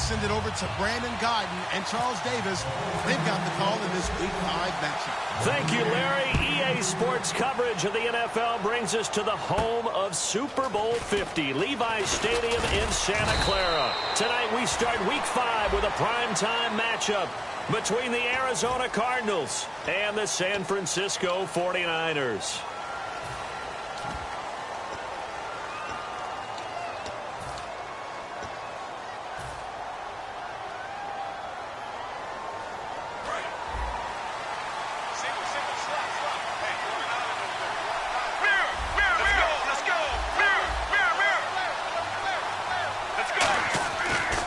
send it over to Brandon Guyton and Charles Davis. They've got the call in this Week 5 matchup. Thank you, Larry. EA Sports coverage of the NFL brings us to the home of Super Bowl 50, Levi's Stadium in Santa Clara. Tonight we start Week 5 with a primetime matchup between the Arizona Cardinals and the San Francisco 49ers.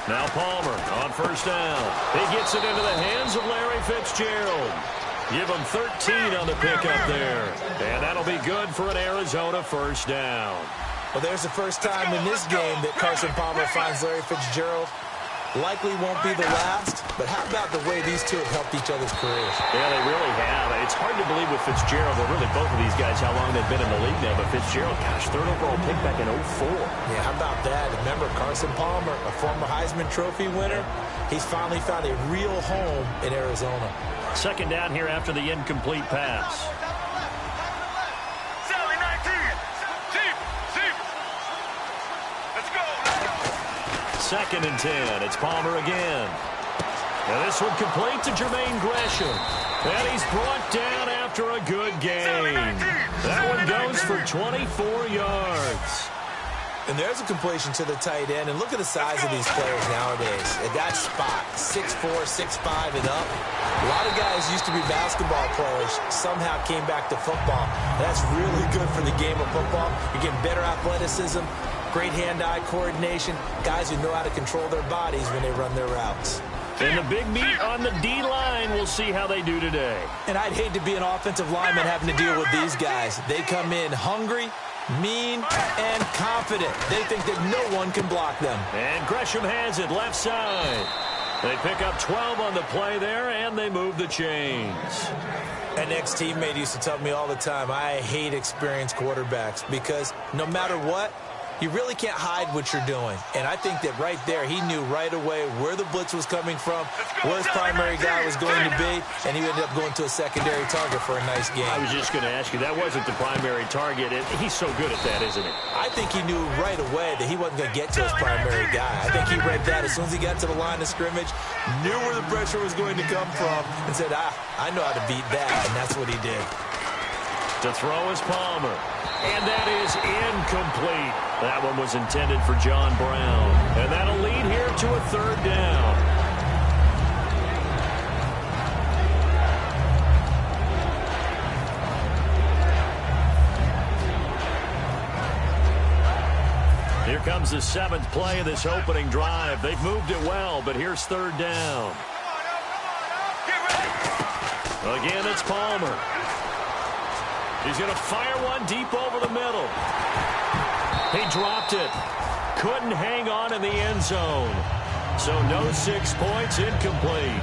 Now Palmer on first down. He gets it into the hands of Larry Fitzgerald. Give him 13 on the pickup there. And that'll be good for an Arizona first down. Well, there's the first time in this game that Carson Palmer finds Larry Fitzgerald. Likely won't be the last, but how about the way these two have helped each other's careers? Yeah, they really have. It's hard to believe with Fitzgerald, or really both of these guys, how long they've been in the league now. But Fitzgerald, gosh, third overall pick back in 04. Yeah, how about that? Remember, Carson Palmer, a former Heisman Trophy winner, he's finally found a real home in Arizona. Second down here after the incomplete pass. Second and 10. It's Palmer again. Now this one complete to Jermaine Gresham. And he's brought down after a good gain. That one goes for 24 yards. And there's a completion to the tight end. And look at the size of these players nowadays. At that spot, 6'4", 6'5", and up. A lot of guys used to be basketball players, somehow came back to football. That's really good for the game of football. You're getting better athleticism, great hand-eye coordination, guys who know how to control their bodies when they run their routes. And the big meat on the D-line, we'll see how they do today. And I'd hate to be an offensive lineman having to deal with these guys. They come in hungry, mean, and confident. They think that no one can block them. And Gresham has it left side. They pick up 12 on the play there, and they move the chains. An ex-teammate used to tell me all the time, I hate experienced quarterbacks because no matter what, you really can't hide what you're doing. And I think that right there, he knew right away where the blitz was coming from, where his primary guy was going to be, and he ended up going to a secondary target for a nice game. I was just going to ask you, that wasn't the primary target. He's so good at that, isn't he? I think he knew right away that he wasn't going to get to his primary guy. I think he read that as soon as he got to the line of scrimmage, knew where the pressure was going to come from, and said, I know how to beat that, and that's what he did. To throw is Palmer. And that is incomplete. That one was intended for John Brown. And that'll lead here to a third down. Here comes the seventh play of this opening drive. They've moved it well, but here's third down. Again, it's Palmer. He's going to fire one deep over the middle. He dropped it. Couldn't hang on in the end zone. So no 6 points, incomplete.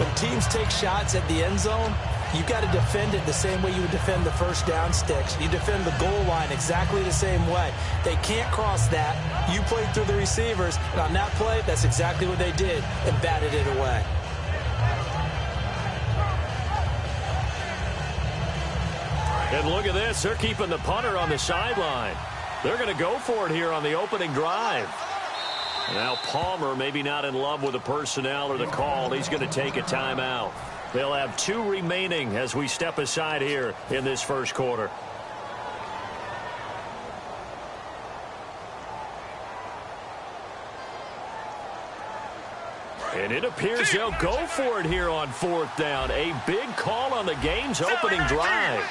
When teams take shots at the end zone, you got to defend it the same way you would defend the first down sticks. You defend the goal line exactly the same way. They can't cross that. You played through the receivers, and on that play, that's exactly what they did and batted it away. And look at this. They're keeping the punter on the sideline. They're going to go for it here on the opening drive. Now Palmer maybe not in love with the personnel or the call. He's going to take a timeout. They'll have 2 remaining as we step aside here in this first quarter. And it appears they'll go for it here on fourth down. A big call on the game's opening drive.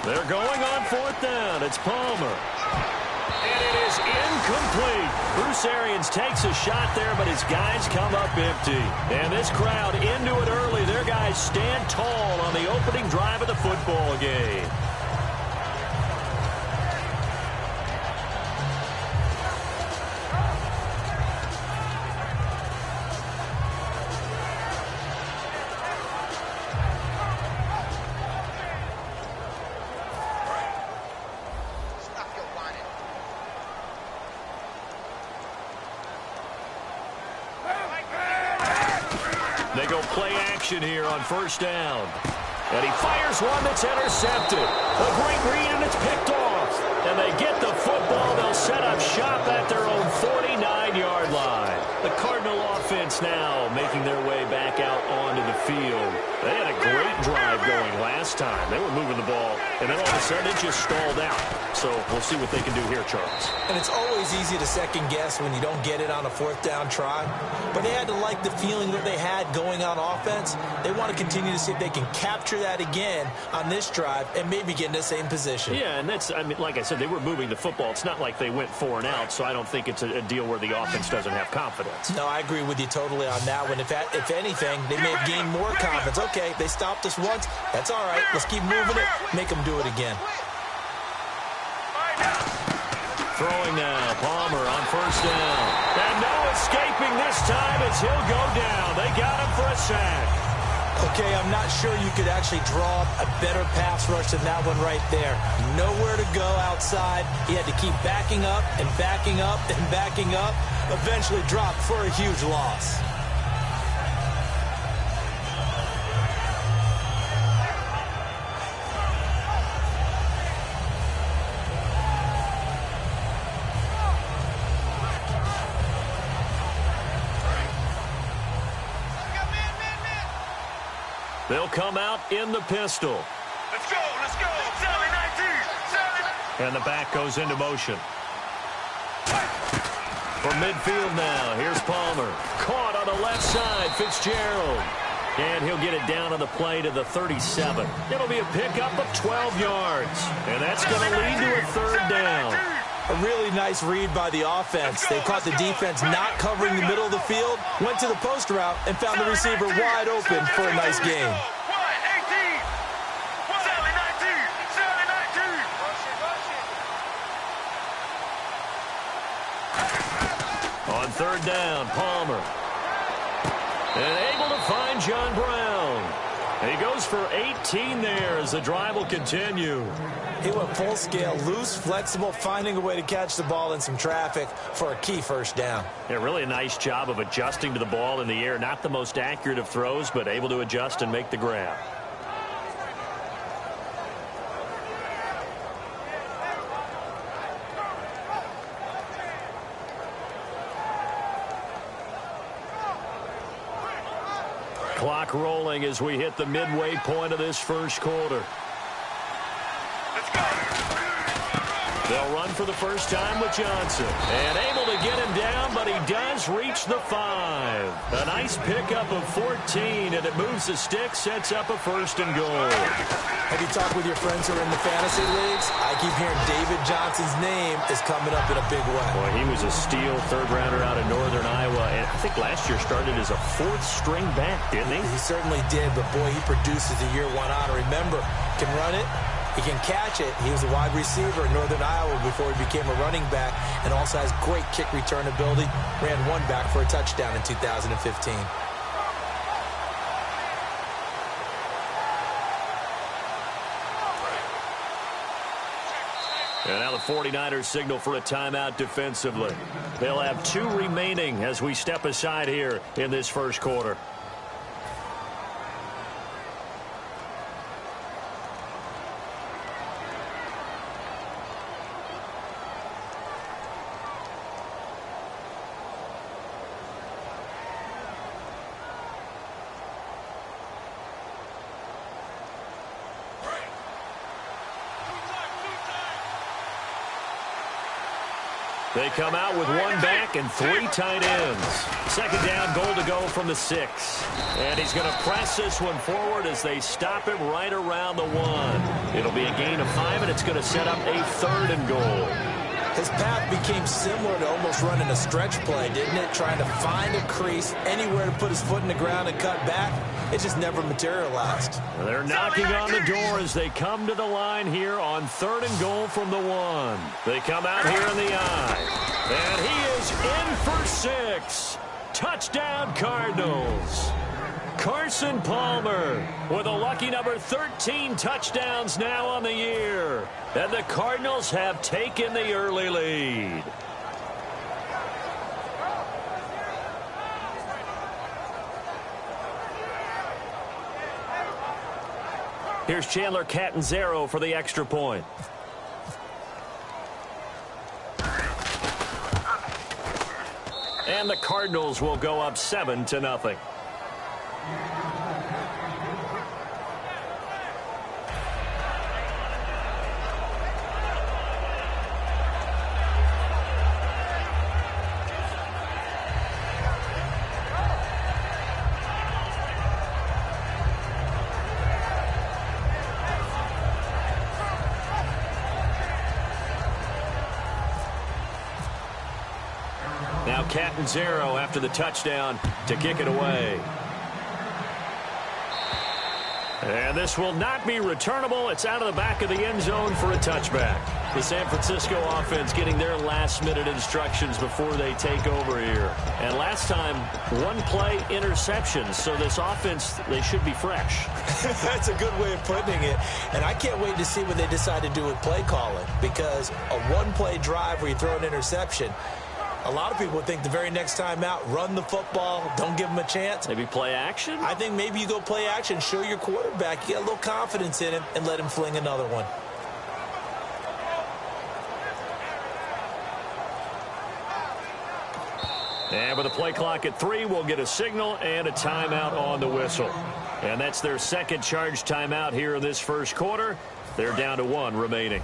They're going on fourth down. It's Palmer. And it is incomplete. Bruce Arians takes a shot there, but his guys come up empty. And this crowd into it early. Their guys stand tall on the opening drive of the football game. go play action here on first down. And he fires one that's intercepted. A great read, and it's picked off. And they get the football. They'll set up shop at their own 49-yard line. The Cardinal offense now making their way back out onto the field. They had a great drive going last time. They were moving the ball, and then all of a sudden it just stalled out. So we'll see what they can do here, Charles. And it's always easy to second-guess when you don't get it on a fourth-down try. But they had to like the feeling that they had going on offense. They want to continue to see if they can capture that again on this drive and maybe get in the same position. Yeah, and that's, I mean, like I said, they were moving the football. It's not like they went 4 and out, so I don't think it's a deal where the offense doesn't have confidence. No, I agree with you totally on that one. If anything, they may have gained more confidence. Okay, they stopped us once. That's all right. Let's keep moving it. Make them do it again. Throwing now, Palmer on first down. And no escaping this time as he'll go down. They got him for a sack. Okay, I'm not sure you could actually draw up a better pass rush than that one right there. Nowhere to go outside. He had to keep backing up and backing up and backing up. Eventually dropped for a huge loss. They'll come out in the pistol. Let's go, Sally 19, Sally. And the back goes into motion. From midfield now, here's Palmer. Caught on the left side, Fitzgerald. And he'll get it down on the play to the 37. It'll be a pickup of 12 yards. And that's going to lead to a third down. A really nice read by the offense. They caught the defense not covering the middle of the field, went to the post route, and found the receiver wide open for a nice gain. On third down, Palmer. And able to find John Brown. He goes for 18 there as the drive will continue. He went full scale, loose, flexible, finding a way to catch the ball in some traffic for a key first down. Yeah, really a nice job of adjusting to the ball in the air. Not the most accurate of throws, but able to adjust and make the grab. Clock rolling as we hit the midway point of this first quarter. They'll run for the first time with Johnson. And able to get him down, but he does reach the 5. A nice pickup of 14, and it moves the stick, sets up a first and goal. Have you talked with your friends who are in the fantasy leagues? I keep hearing David Johnson's name is coming up in a big way. Boy, he was a steal third-rounder out of Northern Iowa, and I think last year started as a 4th-string back, didn't he? He certainly did, but boy, he produced as the year went on. Remember, can run it. He can catch it. He was a wide receiver in Northern Iowa before he became a running back, and also has great kick return ability. Ran one back for a touchdown in 2015. And now the 49ers signal for a timeout defensively. They'll have 2 remaining as we step aside here in this first quarter. They come out with 1 back and 3 tight ends. Second down, goal to go from the 6. And he's going to press this one forward as they stop him right around the 1. It'll be a gain of 5, and it's going to set up a 3rd and goal. His path became similar to almost running a stretch play, didn't it? Trying to find a crease, anywhere to put his foot in the ground and cut back. It just never materialized. They're knocking on the door as they come to the line here on 3rd and goal from the 1. They come out here in the I. And he is in for 6. Touchdown, Cardinals. Carson Palmer with a lucky number 13 touchdowns now on the year. And the Cardinals have taken the early lead. Here's Chandler Catanzaro for the extra point. And the Cardinals will go up 7-0. Now Catanzaro after the touchdown to kick it away. And this will not be returnable. It's out of the back of the end zone for a touchback. The San Francisco offense getting their last-minute instructions before they take over here. And last time, one-play interceptions. So this offense, they should be fresh. That's a good way of putting it. And I can't wait to see what they decide to do with play calling. Because a one-play drive where you throw an interception, a lot of people think the very next time out, run the football, don't give them a chance. Maybe play action? I think maybe you go play action, show your quarterback, you get a little confidence in him, and let him fling another one. And with the play clock at 3, we'll get a signal and a timeout on the whistle. And that's their second charge timeout here in this first quarter. They're down to 1 remaining.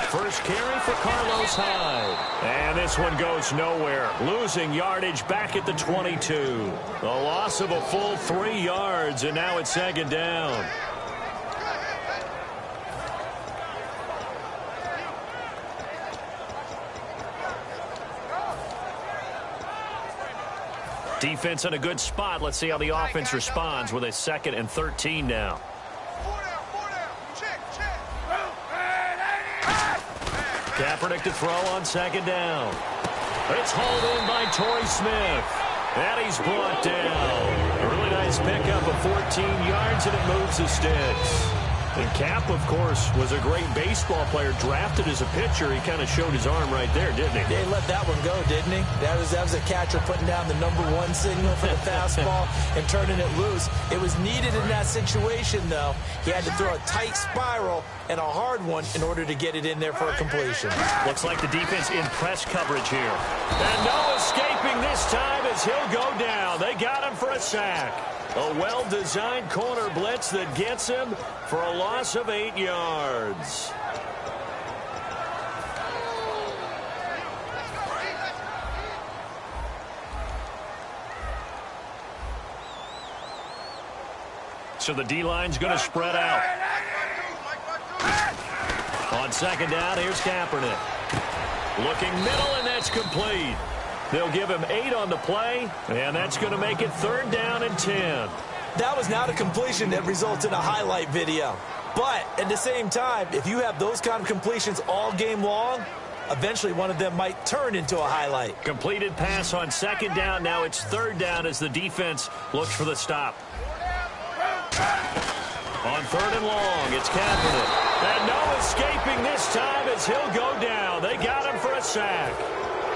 First carry for Carlos Hyde. And this one goes nowhere. Losing yardage back at the 22. A loss of a full 3 yards, and now it's second down. Defense in a good spot. Let's see how the offense responds with a 2nd and 13 now. Kaepernick to throw on second down. It's hauled in by Torrey Smith. And he's brought down. A really nice pickup of 14 yards, and it moves the sticks. And Cap, of course, was a great baseball player. Drafted as a pitcher, he kind of showed his arm right there, didn't he? They let that one go, didn't he? That was a catcher putting down the #1 signal for the fastball and turning it loose. It was needed in that situation, though. He had to throw a tight spiral and a hard one in order to get it in there for a completion. Looks like the defense in press coverage here. And no escaping this time as he'll go down. They got him for a sack. A well-designed corner blitz that gets him for a loss of 8 yards. So the D-line's going to spread out. On second down, here's Kaepernick. Looking middle, and that's complete. They'll give him 8 on the play, and that's going to make it 3rd down and 10. That was not a completion that results in a highlight video. But at the same time, if you have those kind of completions all game long, eventually one of them might turn into a highlight. Completed pass on second down. Now it's 3rd down as the defense looks for the stop. On 3rd and long, it's Kaepernick. And no escaping this time as he'll go down. They got him for a sack.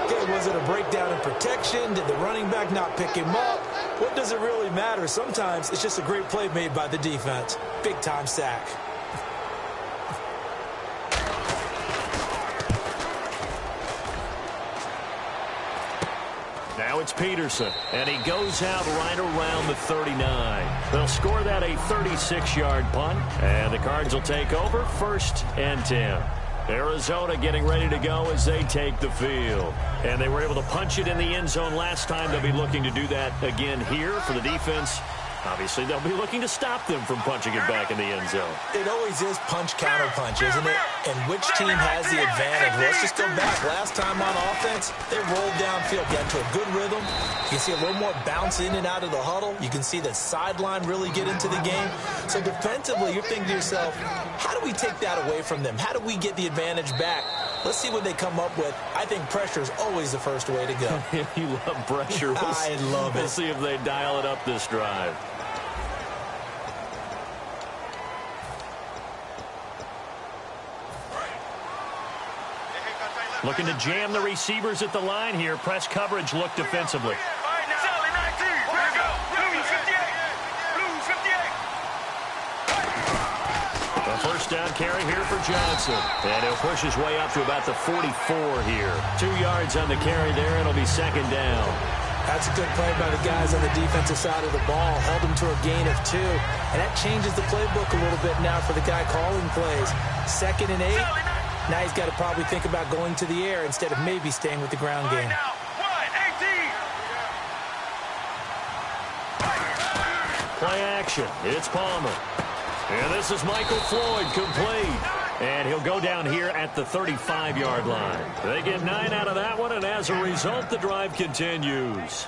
Okay, was it a breakdown in protection? Did the running back not pick him up? What does it really matter? Sometimes it's just a great play made by the defense. Big-time sack. Now it's Peterson, and he goes out right around the 39. They'll score that a 36-yard punt, and the Cards will take over 1st and 10. Arizona getting ready to go as they take the field. And they were able to punch it in the end zone last time. They'll be looking to do that again here for the defense. Obviously, they'll be looking to stop them from punching it back in the end zone. It always is punch-counter-punch, isn't it? And which team has the advantage? Well, let's just go back. Last time on offense, they rolled downfield, got into a good rhythm. You can see a little more bounce in and out of the huddle. You can see the sideline really get into the game. So defensively, you're thinking to yourself, how do we take that away from them? How do we get the advantage back? Let's see what they come up with. I think pressure is always the first way to go. You love pressure. I love it. We'll see if they dial it up this drive. Looking to jam the receivers at the line here. Press coverage look defensively. Sally 19. Let's go. Blues 58. Blues 58. A first down carry here for Johnson. And he'll push his way up to about the 44 here. 2 yards on the carry there. It'll be second down. That's a good play by the guys on the defensive side of the ball. Held him to a gain of 2. And that changes the playbook a little bit now for the guy calling plays. 2nd and 8. Now he's got to probably think about going to the air instead of maybe staying with the ground game. Play action. It's Palmer. And this is Michael Floyd, complete. And he'll go down here at the 35-yard line. They get 9 out of that one, and as a result, the drive continues.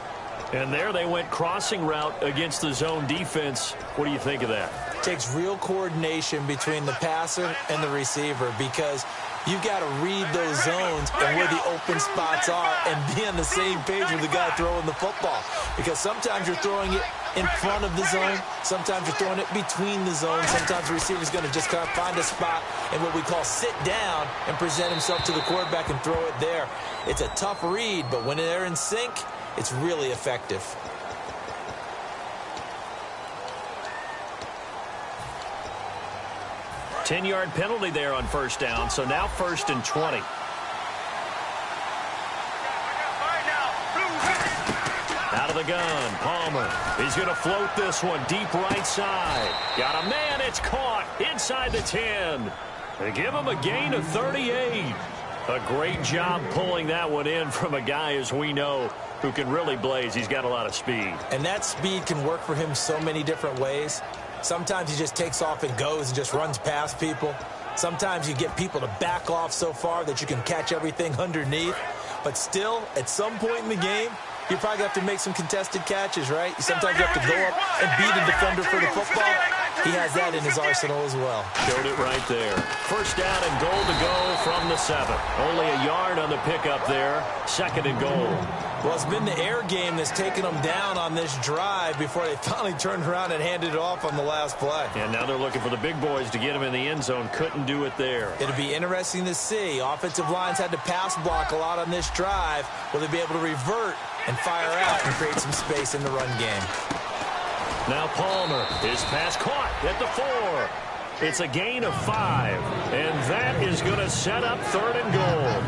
And there they went crossing route against the zone defense. What do you think of that? It takes real coordination between the passer and the receiver because you've got to read those zones and where the open spots are and be on the same page with the guy throwing the football. Because sometimes you're throwing it in front of the zone. Sometimes you're throwing it between the zones. Sometimes the receiver's going to just kind of find a spot and what we call sit down and present himself to the quarterback and throw it there. It's a tough read, but when they're in sync, it's really effective. Ten-yard penalty there on first down, so now 1st and 20. Out of the gun, Palmer. He's going to float this one deep right side. Got a man, it's caught inside the 10. They give him a gain of 38. A great job pulling that one in from a guy, as we know, who can really blaze. He's got a lot of speed. And that speed can work for him so many different ways. Sometimes he just takes off and goes and just runs past people. Sometimes you get people to back off so far that you can catch everything underneath. But still, at some point in the game, you probably have to make some contested catches, right? Sometimes you have to go up and beat a defender for the football. He has that in his arsenal as well. Showed it right there. First down and goal to go from the 7. Only a yard on the pickup there. 2nd and goal. Well, it's been the air game that's taken them down on this drive before they finally turned around and handed it off on the last play. And now they're looking for the big boys to get him in the end zone. Couldn't do it there. It'll be interesting to see. Offensive lines had to pass block a lot on this drive. Will they be able to revert and fire out and create some space in the run game? Now Palmer, his pass caught at the 4. It's a gain of 5, and that is going to set up 3rd and goal.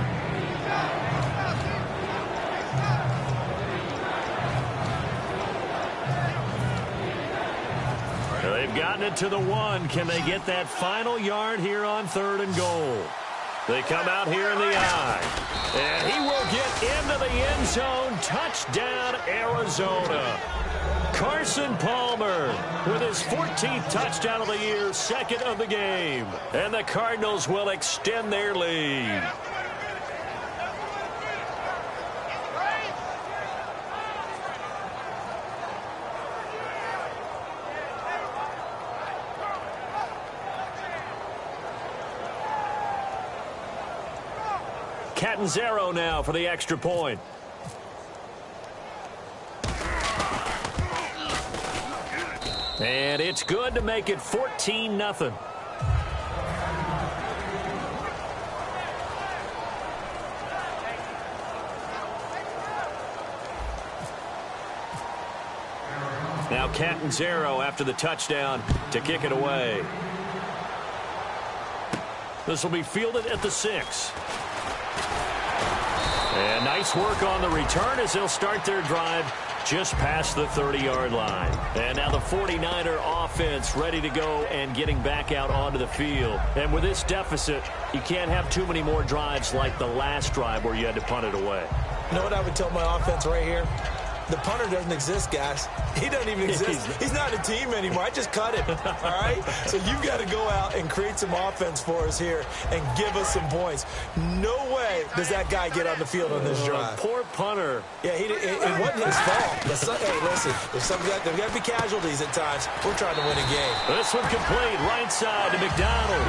They've gotten it to the 1. Can they get that final yard here on 3rd and goal? They come out here in the eye. And he will get into the end zone. Touchdown, Arizona. Carson Palmer with his 14th touchdown of the year, 2nd of the game. And the Cardinals will extend their lead. Catanzaro now for the extra point. And it's good to make it 14-0. Now Catanzaro after the touchdown to kick it away. This will be fielded at the 6. And nice work on the return as they'll start their drive just past the 30-yard line. And now the 49er offense ready to go and getting back out onto the field. And with this deficit, you can't have too many more drives like the last drive where you had to punt it away. You know what I would tell my offense right here? The punter doesn't exist, guys. He doesn't even exist. He's not a team anymore. I just cut him, all right? So you've got to go out and create some offense for us here and give us some points. No way does that guy get on the field on this drive. Poor punter. Yeah, it wasn't his fault. Hey, listen, there's got to be casualties at times. We're trying to win a game. This one complete, right side to McDonald.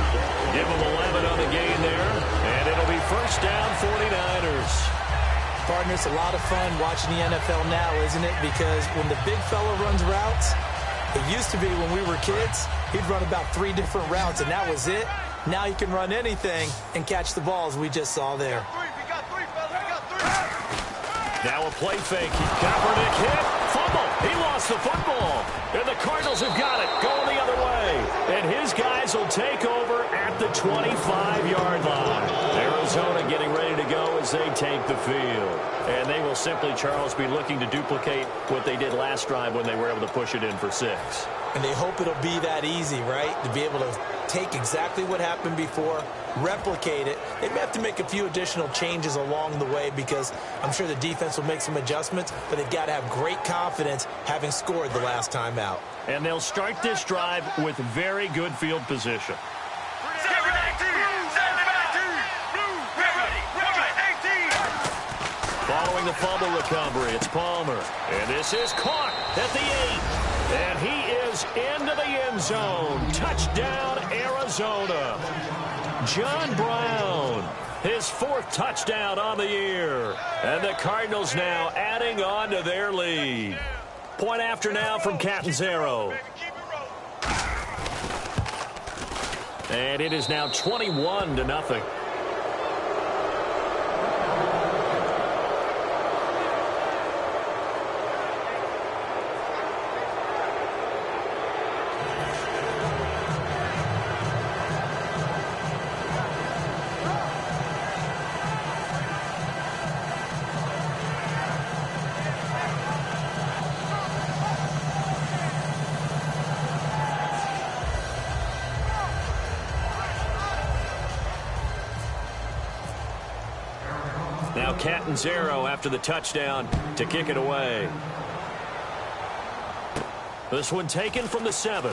Give him 11 on the gain there, and it'll be first down 49ers. Partner, it's a lot of fun watching the NFL now, isn't it? Because when the big fella runs routes, it used to be when we were kids, he'd run about 3 different routes, and that was it. Now he can run anything and catch the balls we just saw there. Now a play fake. Kaepernick hit. Fumble. He lost the football. And the Cardinals have got it. Going the other way. And his guys will take over at the 25-yard line. Arizona getting ready to go as they take the field. And they will simply, Charles, be looking to duplicate what they did last drive when they were able to push it in for 6. And they hope it'll be that easy, right? To be able to take exactly what happened before, replicate it. They may have to make a few additional changes along the way because I'm sure the defense will make some adjustments, but they've got to have great confidence having scored the last time out. And they'll start this drive with very good field position. Following the fumble recovery, it's Palmer. And this is caught at the 8. And he is into the end zone. Touchdown, Arizona. John Brown, his 4th touchdown on the year. And the Cardinals now adding on to their lead. Point after now from Catanzaro. And it is now 21-0. Now Catanzaro after the touchdown to kick it away. This one taken from the 7.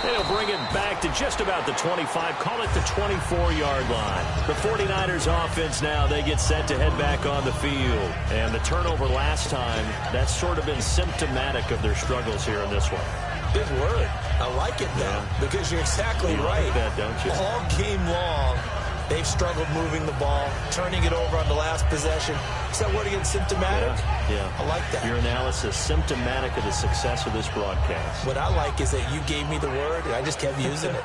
And he'll bring it back to just about the 25. Call it the 24-yard line. The 49ers offense now, they get set to head back on the field. And the turnover last time, that's sort of been symptomatic of their struggles here in this one. Good word. I like it, though, because you're exactly right. Like that, don't you? All game long, they've struggled moving the ball, turning it over on the last possession. Is that word again, symptomatic? Yeah. I like that. Your analysis, symptomatic of the success of this broadcast. What I like is that you gave me the word, and I just kept using it.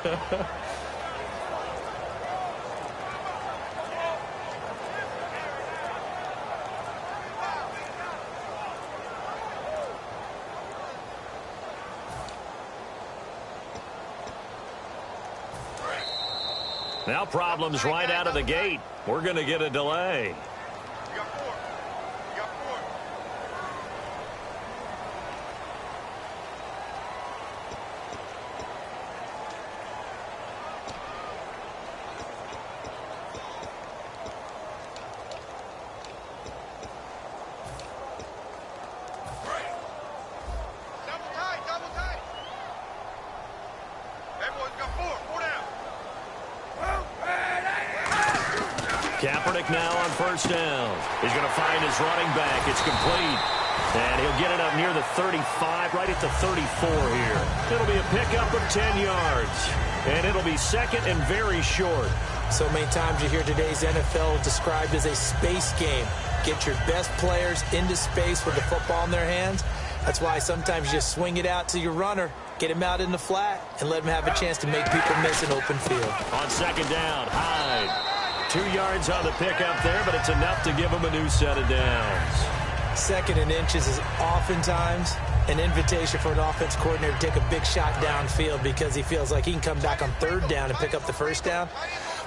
Now problems right out of the gate. We're going to get a delay. Kaepernick now on first down. He's going to find his running back. It's complete. And he'll get it up near the 35, right at the 34 here. It'll be a pickup of 10 yards. And it'll be second and very short. So many times you hear today's NFL described as a space game. Get your best players into space with the football in their hands. That's why sometimes you just swing it out to your runner, get him out in the flat, and let him have a chance to make people miss an open field. On second down, Hyde. 2 yards on the pickup there, but it's enough to give him a new set of downs. Second and inches is oftentimes an invitation for an offense coordinator to take a big shot downfield because he feels like he can come back on third down and pick up the first down.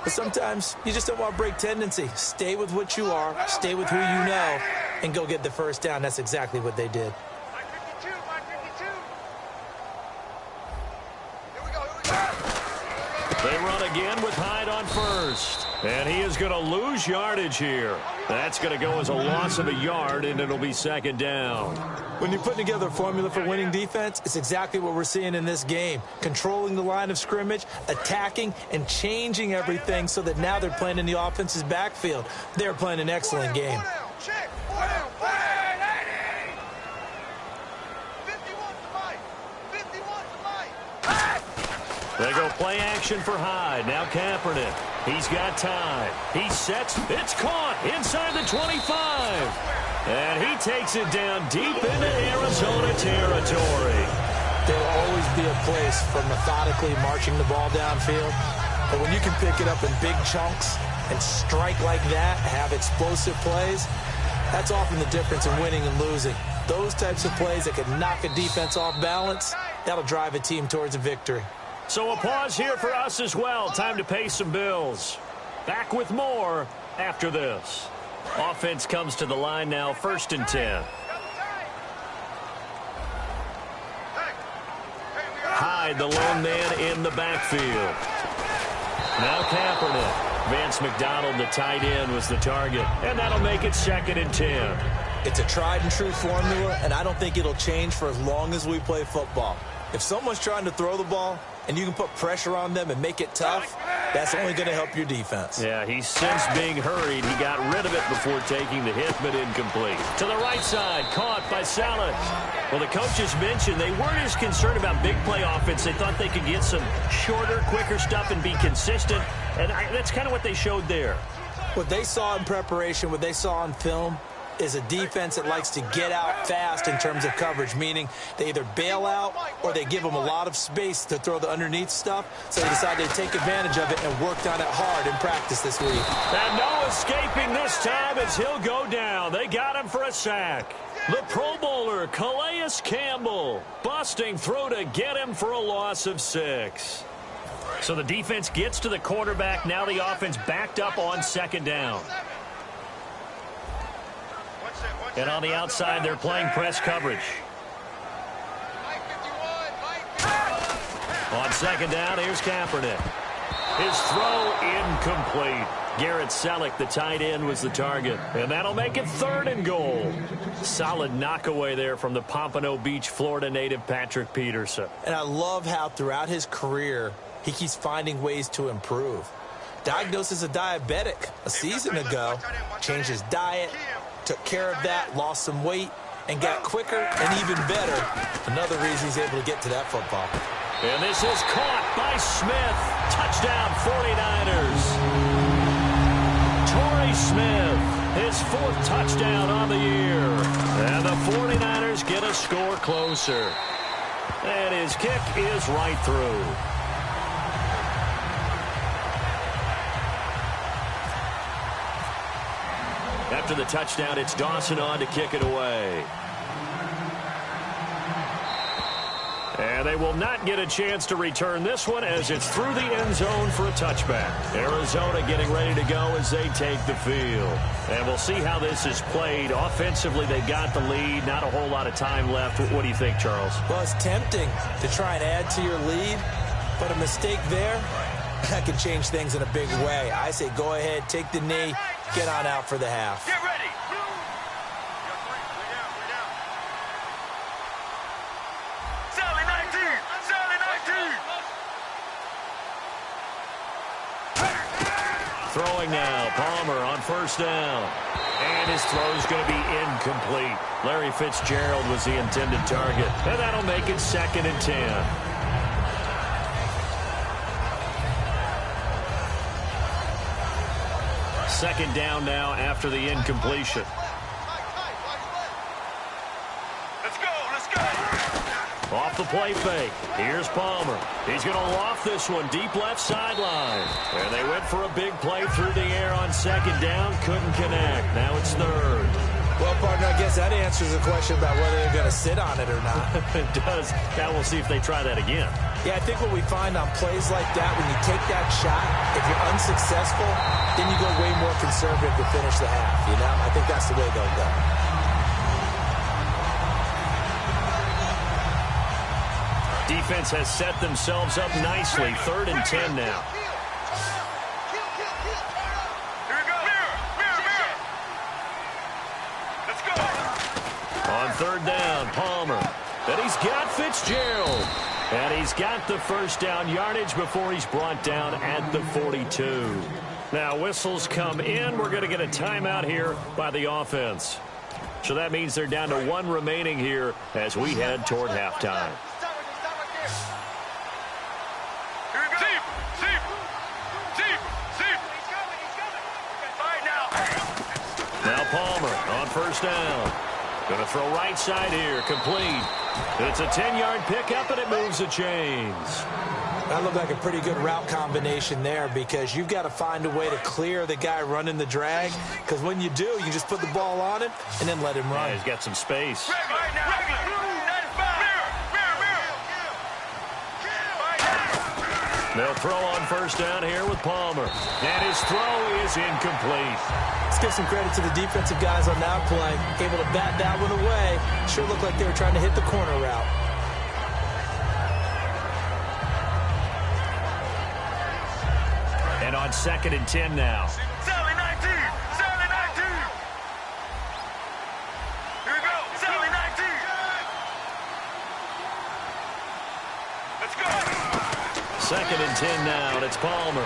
But sometimes you just don't want to break tendency. Stay with what you are, stay with who you know, and go get the first down. That's exactly what they did. They run again with Hyde on first. And he is going to lose yardage here. That's going to go as a loss of a yard, and it'll be second down. When you're putting together a formula for winning defense, it's exactly what we're seeing in this game. Controlling the line of scrimmage, attacking, and changing everything so that now they're playing in the offense's backfield. They're playing an excellent game. They go play action for Hyde. Now Kaepernick. He's got time. He sets. It's caught inside the 25. And he takes it down deep into Arizona territory. There will always be a place for methodically marching the ball downfield. But when you can pick it up in big chunks and strike like that, have explosive plays, That's often the difference in winning and losing. Those types of plays that can knock a defense off balance, that'll drive a team towards a victory. So a pause here for us as well. Time to pay some bills. Back with more after this. Offense comes to the line now, 1st and 10. Hyde, the lone man in the backfield. Now Kaepernick. Vance McDonald, the tight end, was the target. And that'll make it 2nd and 10. It's a tried-and-true formula, and I don't think it'll change for as long as we play football. If someone's trying to throw the ball and you can put pressure on them and make it tough, that's only going to help your defense. Yeah, he's since being hurried. He got rid of it before taking the hit, but incomplete. To the right side, caught by Salas. Well, the coaches mentioned they weren't as concerned about big play offense. They thought they could get some shorter, quicker stuff and be consistent, and that's kind of what they showed there. What they saw in preparation, what they saw on film, is a defense that likes to get out fast in terms of coverage, meaning they either bail out or they give them a lot of space to throw the underneath stuff, so they decided to take advantage of it and worked on it hard in practice this week. And no escaping this time as he'll go down. They got him for a sack. The Pro Bowler, Calais Campbell, busting through to get him for a loss of 6. So the defense gets to the quarterback. Now the offense backed up on 2nd down. And on the outside, they're playing press coverage. On 2nd down, here's Kaepernick. His throw incomplete. Garrett Selleck, the tight end, was the target. And that'll make it 3rd and goal. Solid knockaway there from the Pompano Beach, Florida native Patrick Peterson. And I love how throughout his career, he keeps finding ways to improve. Diagnosed as a diabetic a season ago, changed his diet, took care of that, lost some weight, and got quicker and even better. Another reason he's able to get to that football. And this is caught by Smith. Touchdown, 49ers. Torrey Smith, his 4th touchdown on the year. And the 49ers get a score closer. And his kick is right through. After the touchdown, it's Dawson on to kick it away. And they will not get a chance to return this one as it's through the end zone for a touchback. Arizona getting ready to go as they take the field. And we'll see how this is played. Offensively, they got the lead. Not a whole lot of time left. What do you think, Charles? Well, it's tempting to try and add to your lead, but a mistake there, that could change things in a big way. I say go ahead, take the knee, get on out for the half. Get ready. Sally 19. Sally 19. Throwing now, Palmer on 1st down. And his throw's going to be incomplete. Larry Fitzgerald was the intended target. And that'll make it 2nd and 10. Second down now after the incompletion. Let's go. Let's go. Off the play fake. Here's Palmer. He's going to loft this one deep left sideline. And they went for a big play through the air on 2nd down. Couldn't connect. Now it's 3rd. Well, partner, I guess that answers the question about whether they're going to sit on it or not. It does. Now we'll see if they try that again. Yeah, I think what we find on plays like that, when you take that shot, if you're unsuccessful, then you go way more conservative to finish the half, you know? I think that's the way they'll go. Defense has set themselves up nicely. 3rd and 10 now. Here we go. Mirror. Let's go. On 3rd down, Palmer. Then he's got Fitzgerald. And he's got the 1st down yardage before he's brought down at the 42. Now whistles come in. We're going to get a timeout here by the offense. So that means they're down to 1 remaining here as we head toward halftime. Here we go. Deep. All right, Now Palmer on 1st down. Going to throw right side here. Complete. It's a 10-yard pickup, and it moves the chains. That looked like a pretty good route combination there because you've got to find a way to clear the guy running the drag, because when you do, you just put the ball on him and then let him run. Yeah, he's got some space. They'll throw on first down here with Palmer. And his throw is incomplete. Let's give some credit to the defensive guys on that play. Able to bat that one away. Sure looked like they were trying to hit the corner route. And on 2nd and 10 now. Sally 19! Sally 19! Here we go! Sally 19! Let's go! 2nd and 10 now, and it's Palmer.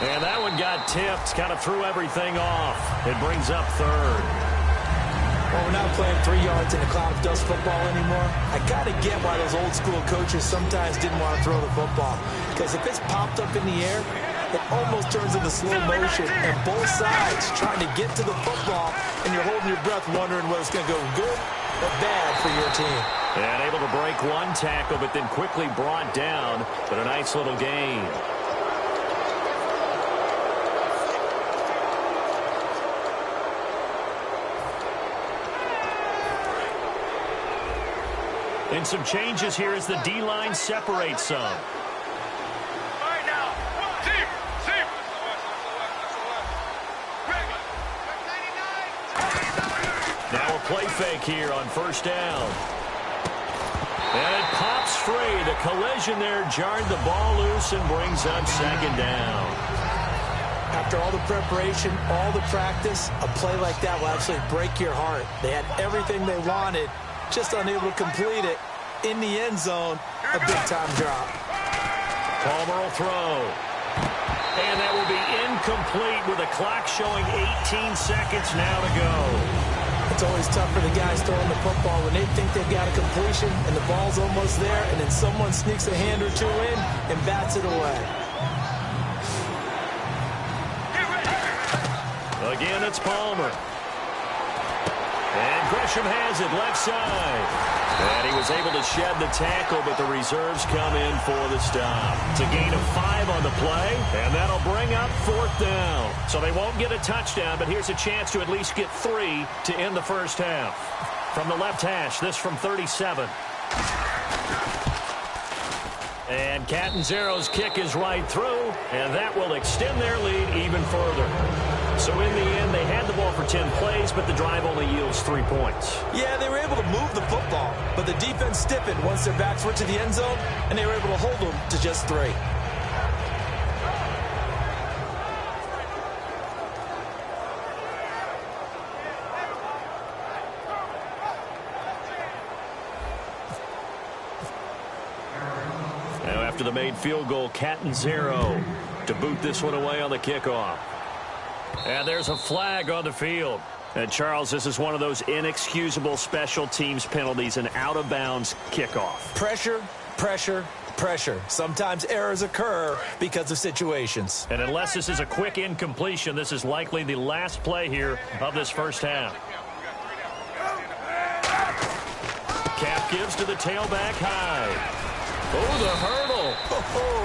And that one got tipped, kind of threw everything off. It brings up 3rd. Well, we're not playing 3 yards in a cloud of dust football anymore. I got to get why those old school coaches sometimes didn't want to throw the football. Because if it's popped up in the air, it almost turns into slow motion. And both sides trying to get to the football, and you're holding your breath wondering whether it's going to go good or bad for your team. And able to break one tackle, but then quickly brought down. But a nice little gain. And some changes here as the D-line separates some. All right, now. Zip! Zip! Now a play fake here on first down. And it pops free. The collision there jarred the ball loose and brings up 2nd down. After all the preparation, all the practice, a play like that will actually break your heart. They had everything they wanted, just unable to complete it. In the end zone, a big-time drop. Palmer will throw. And that will be incomplete with the clock showing 18 seconds now to go. It's always tough for the guys throwing the football when they think they've got a completion and the ball's almost there, and then someone sneaks a hand or two in and bats it away. Again, it's Palmer. And Gresham has it left side. And he was able to shed the tackle, but the reserves come in for the stop. It's a gain of 5 on the play, and that'll bring up 4th down. So they won't get a touchdown, but here's a chance to at least get 3 to end the first half. From the left hash, this from 37. And Catanzaro's kick is right through, and that will extend their lead even further. So in the end, they had the ball for 10 plays, but the drive only yields 3 points. Yeah, they were able to move the football, but the defense stiffened once their backs were to the end zone, and they were able to hold them to just 3. Now after the made field goal, Catanzaro to boot this one away on the kickoff. And there's a flag on the field. And, Charles, this is one of those inexcusable special teams penalties, an out-of-bounds kickoff. Pressure, pressure, pressure. Sometimes errors occur because of situations. And unless this is a quick incompletion, this is likely the last play here of this first half. Cap gives to the tailback high. Oh, the hurdle. Oh,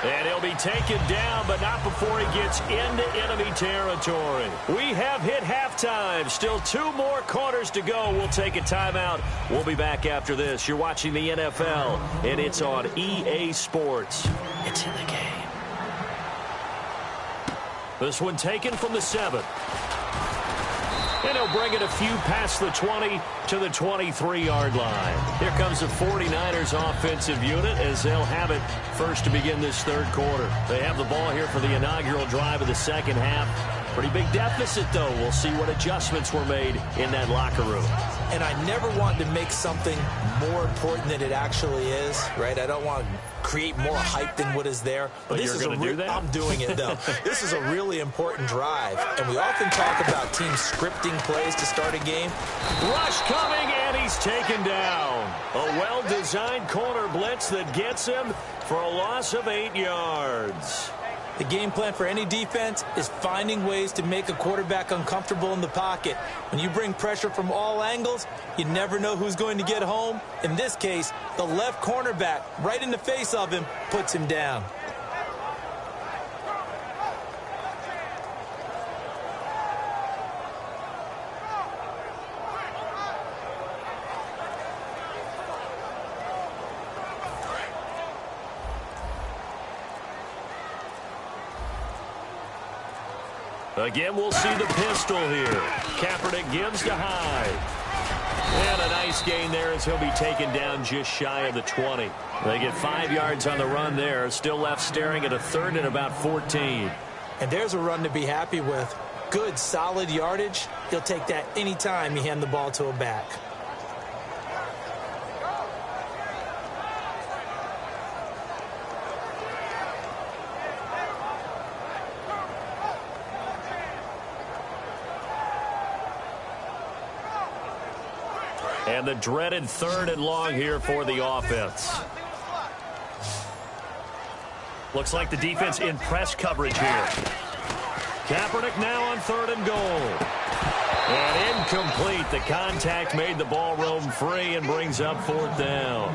and he'll be taken down, but not before he gets into enemy territory. We have hit halftime. Still 2 more quarters to go. We'll take a timeout. We'll be back after this. You're watching the NFL, and it's on EA Sports. It's in the game. This one taken from the 7. And he'll bring it a few past the 20 to the 23-yard line. Here comes the 49ers offensive unit as they'll have it first to begin this third quarter. They have the ball here for the inaugural drive of the second half. Pretty big deficit, though. We'll see what adjustments were made in that locker room. And I never want to make something more important than it actually is, right? I don't want to create more hype than what is there. But this you're going to do that? I'm doing it, though. This is a really important drive. And we often talk about teams scripting plays to start a game. Rush coming, and he's taken down. A well-designed corner blitz that gets him for a loss of 8 yards. The game plan for any defense is finding ways to make a quarterback uncomfortable in the pocket. When you bring pressure from all angles, you never know who's going to get home. In this case, the left cornerback, right in the face of him, puts him down. Again, we'll see the pistol here. Kaepernick gives to Hyde. And a nice gain there as he'll be taken down just shy of the 20. They get 5 yards on the run there. Still left staring at a third and about 14. And there's a run to be happy with. Good, solid yardage. He'll take that anytime you hand the ball to a back. And the dreaded 3rd and long here for the offense. Looks like the defense in press coverage here. Kaepernick now on 3rd and goal. And incomplete. The contact made the ball roam free and brings up 4th down.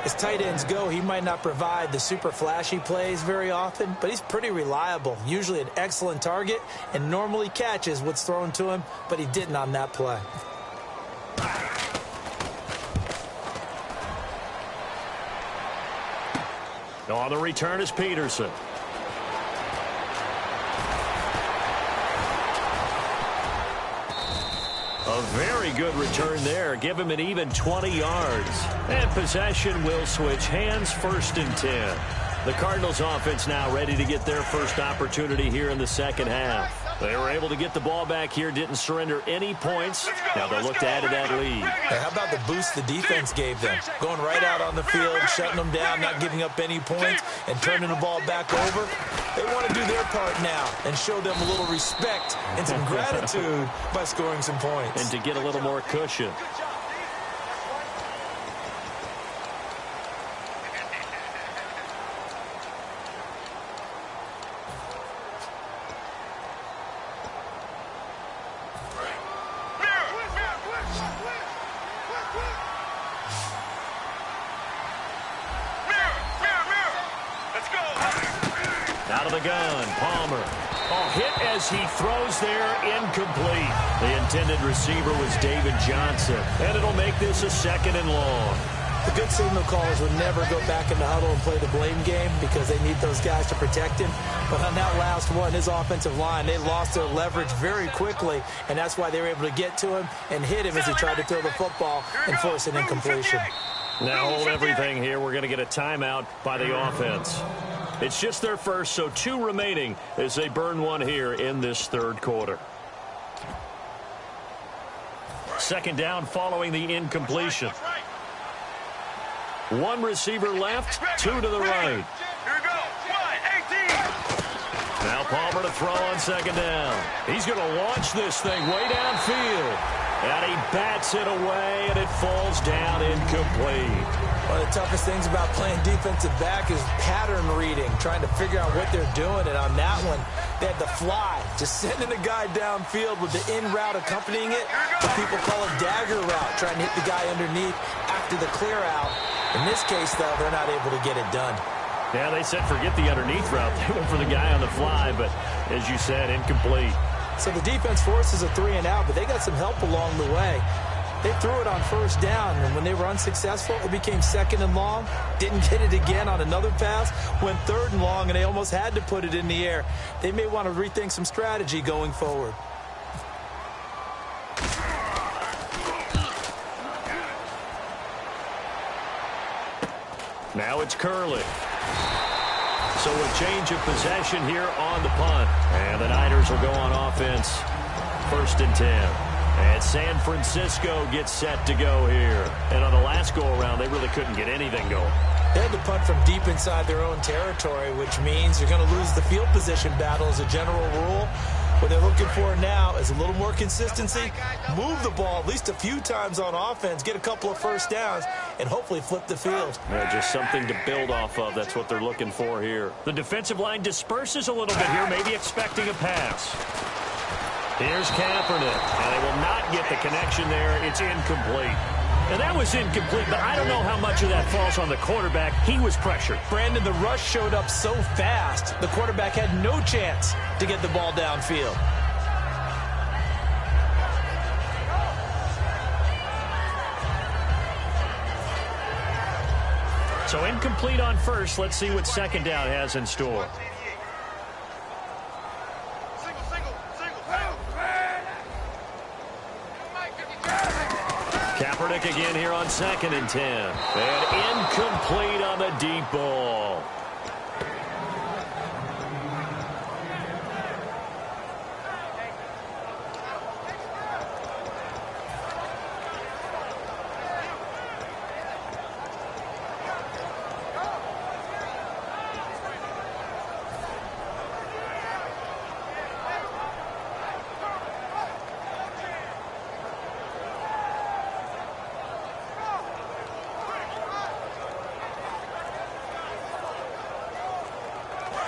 As tight ends go, he might not provide the super flashy plays very often, but he's pretty reliable. Usually an excellent target and normally catches what's thrown to him, but he didn't on that play. On the return is Peterson. A very good return there. Give him an even 20 yards. And possession will switch hands, 1st and 10. The Cardinals offense now ready to get their first opportunity here in the second half. They were able to get the ball back here, didn't surrender any points. Now they'll look to add to that lead. Hey, how about the boost the defense gave them? Going right out on the field, shutting them down, not giving up any points, and turning the ball back over. They want to do their part now and show them a little respect and some gratitude by scoring some points. And to get a little more cushion. Out of the gun, Palmer. Oh, hit as he throws there, incomplete. The intended receiver was David Johnson, and it'll make this a 2nd and long. The good signal callers would never go back in the huddle and play the blame game because they need those guys to protect him. But on that last one, his offensive line, they lost their leverage very quickly, and that's why they were able to get to him and hit him as he tried to throw the football and force an incompletion. Now hold everything here. We're going to get a timeout by the offense. It's just their first, so 2 remaining as they burn one here in this 3rd quarter. 2nd down following the incompletion. 1 receiver left, 2 to the right. Now Palmer to throw on 2nd down. He's going to launch this thing way downfield. And he bats it away, and it falls down incomplete. One of the toughest things about playing defensive back is pattern reading, trying to figure out what they're doing. And on that one, they had the fly, just sending the guy downfield with the in route accompanying it. What people call a dagger route, trying to hit the guy underneath after the clear out. In this case, though, they're not able to get it done. Yeah, they said forget the underneath route. They went for the guy on the fly, but as you said, incomplete. So the defense forces a 3 and out, but they got some help along the way. They threw it on 1st down, and when they were unsuccessful, it became 2nd and long. Didn't get it again on another pass. Went 3rd and long, and they almost had to put it in the air. They may want to rethink some strategy going forward. Now it's Curley. So a change of possession here on the punt. And the Niners will go on offense. 1st and 10. And San Francisco gets set to go here. And on the last go-around, they really couldn't get anything going. They had to punt from deep inside their own territory, which means you're going to lose the field position battle as a general rule. What they're looking for now is a little more consistency, move the ball at least a few times on offense, get a couple of first downs, and hopefully flip the field. Yeah, just something to build off of. That's what they're looking for here. The defensive line disperses a little bit here, maybe expecting a pass. Here's Kaepernick, and they will not get the connection there. It's incomplete. And that was incomplete, but I don't know how much of that falls on the quarterback. He was pressured. Brandon, the rush showed up so fast, the quarterback had no chance to get the ball downfield. So incomplete on first. Let's see what second down has in store. Kaepernick again here on 2nd and 10. And incomplete on the deep ball.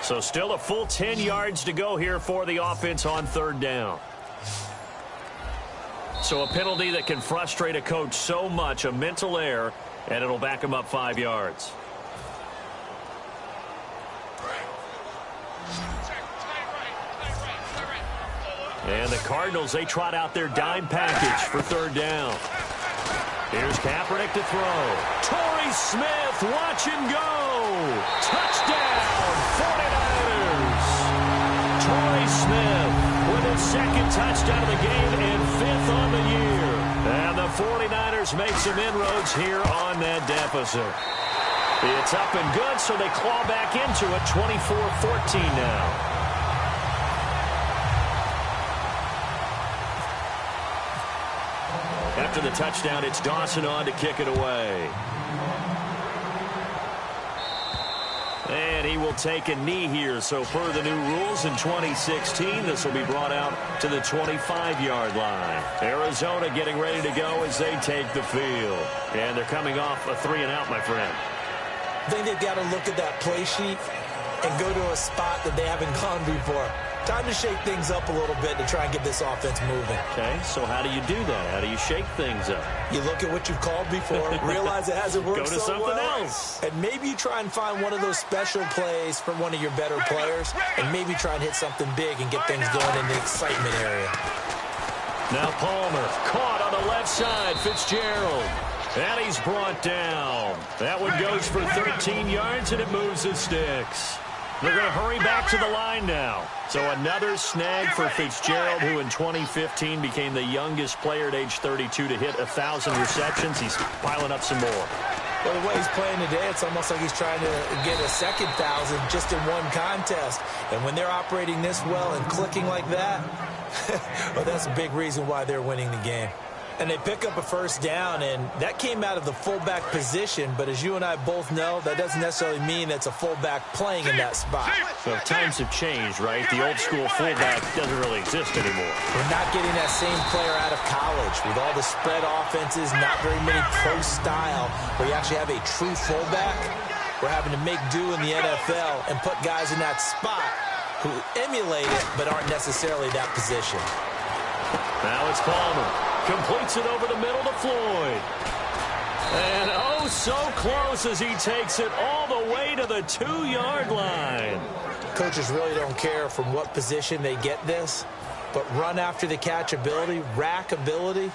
So still a full 10 yards to go here for the offense on 3rd down. So a penalty that can frustrate a coach so much, a mental error, and it'll back him up 5 yards. And the Cardinals, they trot out their dime package for 3rd down. Here's Kaepernick to throw. Torrey Smith, watch and go. Touchdown, 49ers. Torrey Smith with his 2nd touchdown of the game and 5th on the year. And the 49ers make some inroads here on that deficit. It's up and good, so they claw back into it, 24-14 now. After the touchdown, it's Dawson on to kick it away. And he will take a knee here. So per the new rules in 2016, this will be brought out to the 25-yard line. Arizona getting ready to go as they take the field. And they're coming off a 3-and-out, my friend. I think they've got to look at that play sheet and go to a spot that they haven't gone before. Time to shake things up a little bit to try and get this offense moving. Okay, so how do you do that? How do you shake things up? You look at what you've called before, realize it hasn't worked Go to so something well, else. and maybe you try and find one of those special plays from one of your better players, and maybe try and hit something big and get things going in the excitement area. Now Palmer, caught on the left side, Fitzgerald. And he's brought down. That one goes for 13 yards, and it moves the sticks. They're going to hurry back to the line now. So another snag for Fitzgerald, who in 2015 became the youngest player at age 32 to hit 1,000 receptions. He's piling up some more. Well, the way he's playing today, it's almost like he's trying to get a second 1,000 just in one contest. And when they're operating this well and clicking like that, well, that's a big reason why they're winning the game. And they pick up a first down, and that came out of the fullback position. But as you and I both know, that doesn't necessarily mean that's a fullback playing in that spot. Well, times have changed, right? The old school fullback doesn't really exist anymore. We're not getting that same player out of college. With all the spread offenses, not very many pro style, where you actually have a true fullback. We're having to make do in the NFL and put guys in that spot who emulate it but aren't necessarily that position. Now it's Palmer. Completes it over the middle to Floyd. And oh, so close as he takes it all the way to the 2-yard line. Coaches really don't care from what position they get this, but run after the catch ability, rack ability,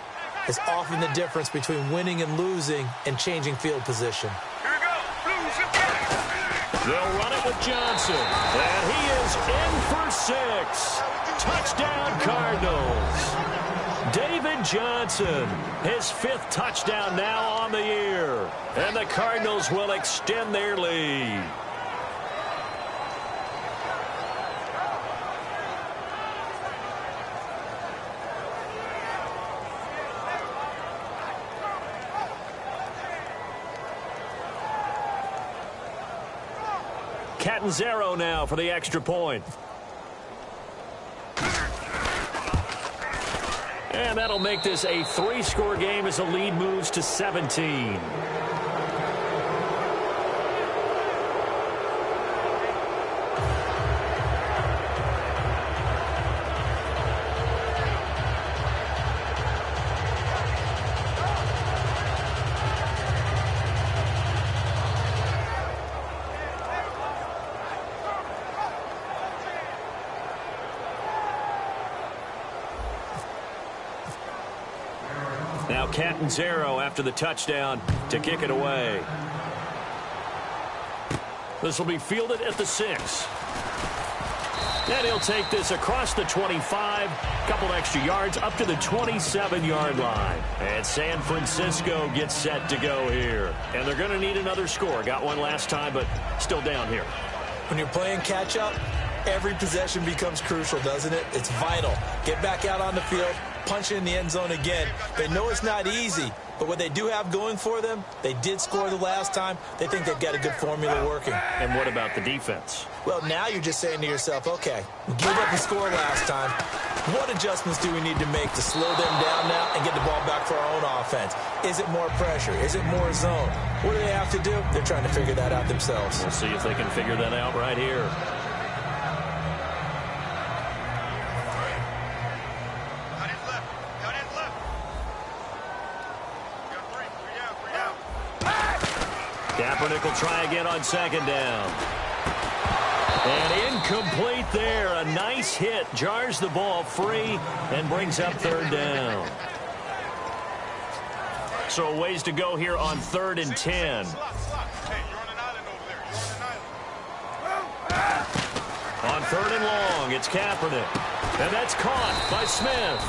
is often the difference between winning and losing and changing field position. Here we go. Blues and black. They'll run it with Johnson. And he is in for 6. Touchdown, Cardinals. David Johnson, his 5th touchdown now on the year. And the Cardinals will extend their lead. Catanzaro now for the extra point. And that'll make this a 3-score game as the lead moves to 17. Now Catanzaro after the touchdown to kick it away. This will be fielded at the 6. And he'll take this across the 25, couple extra yards up to the 27-yard line. And San Francisco gets set to go here. And they're going to need another score. Got one last time, but still down here. When you're playing catch-up, every possession becomes crucial, doesn't it? It's vital. Get back out on the field, punch it in the end zone again. They know it's not easy, but what they do have going for them, they did score the last time. They think they've got a good formula working. And what about the defense? Well, now you're just saying to yourself, okay, we gave up the score last time. What adjustments do we need to make to slow them down now and get the ball back for our own offense? Is it more pressure? Is it more zone? What do they have to do? They're trying to figure that out themselves. We'll see if they can figure that out right here. Kaepernick will try again on 2nd down. And incomplete there. A nice hit. Jars the ball free and brings up 3rd down. So a ways to go here on 3rd and 10. On 3rd and long, it's Kaepernick. And that's caught by Smith.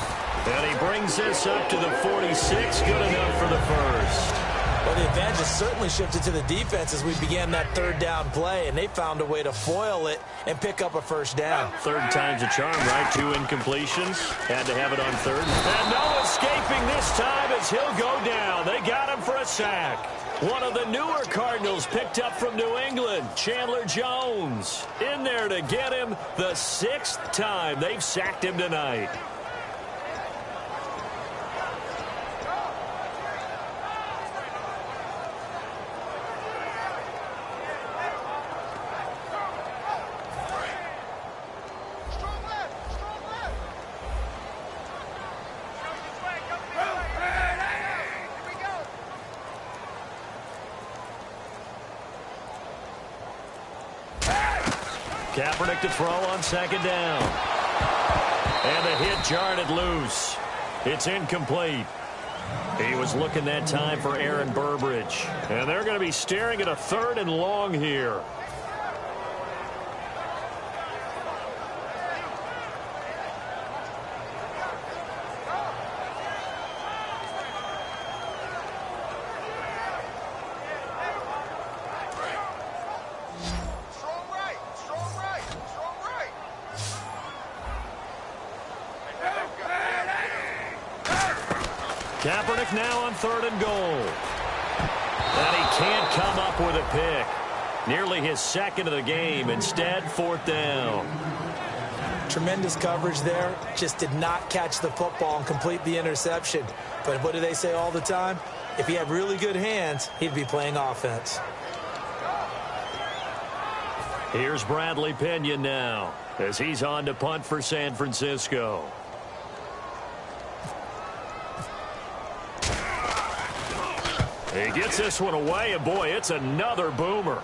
And he brings this up to the 46. Good enough for the first. Well, the advantage has certainly shifted to the defense as we began that 3rd down play, and they found a way to foil it and pick up a 1st down. 3rd time's a charm, right? 2 incompletions. Had to have it on 3rd. And no escaping this time as he'll go down. They got him for a sack. One of the newer Cardinals picked up from New England, Chandler Jones. In there to get him the 6th time they've sacked him tonight. Kaepernick to throw on 2nd down. And the hit jarred it loose. It's incomplete. He was looking that time for Aaron Burbridge. And they're going to be staring at a 3rd and long here. Kaepernick now on 3rd and goal. And he can't come up with a pick. Nearly his 2nd of the game. Instead, 4th down. Tremendous coverage there. Just did not catch the football and complete the interception. But what do they say all the time? If he had really good hands, he'd be playing offense. Here's Bradley Pinion now as he's on to punt for San Francisco. He gets this one away, and boy, it's another boomer.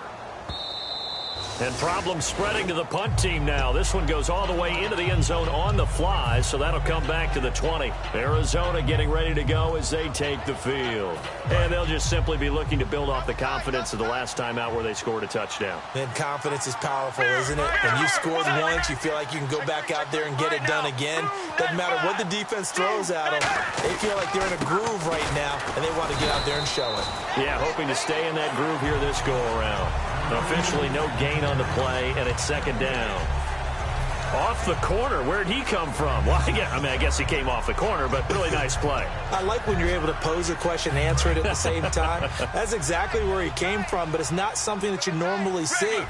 And problems spreading to the punt team now. This one goes all the way into the end zone on the fly, so that'll come back to the 20. Arizona getting ready to go as they take the field. And they'll just simply be looking to build off the confidence of the last time out where they scored a touchdown. And confidence is powerful, isn't it? When you've scored once, you feel like you can go back out there and get it done again. Doesn't matter what the defense throws at them. They feel like they're in a groove right now, and they want to get out there and show it. Yeah, hoping to stay in that groove here this go-around. Officially no gain on the play, and it's 2nd down. Off the corner. Where'd he come from? Well, I guess he came off the corner, but really nice play. I like when you're able to pose a question and answer it at the same time. That's exactly where he came from, but it's not something that you normally see.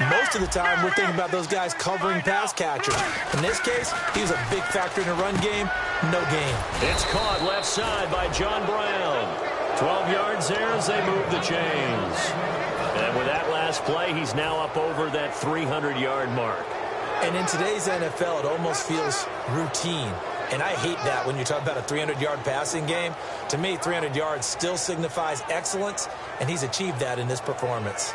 Most of the time, we're thinking about those guys covering pass catchers. In this case, he was a big factor in the run game. No gain. It's caught left side by John Brown. 12 yards there as they move the chains. And with that last play, he's now up over that 300-yard mark. And in today's NFL, it almost feels routine. And I hate that when you talk about a 300-yard passing game. To me, 300 yards still signifies excellence, and he's achieved that in this performance.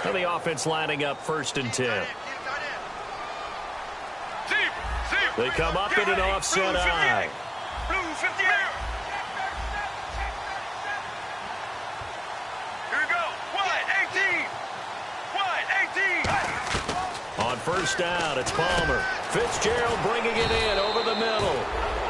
And the offense lining up 1st and 10. They come up in an offset eye. Blue 58. Here we go. Wide 18. Wide 18. On 1st down, it's Palmer. Fitzgerald bringing it in over the middle.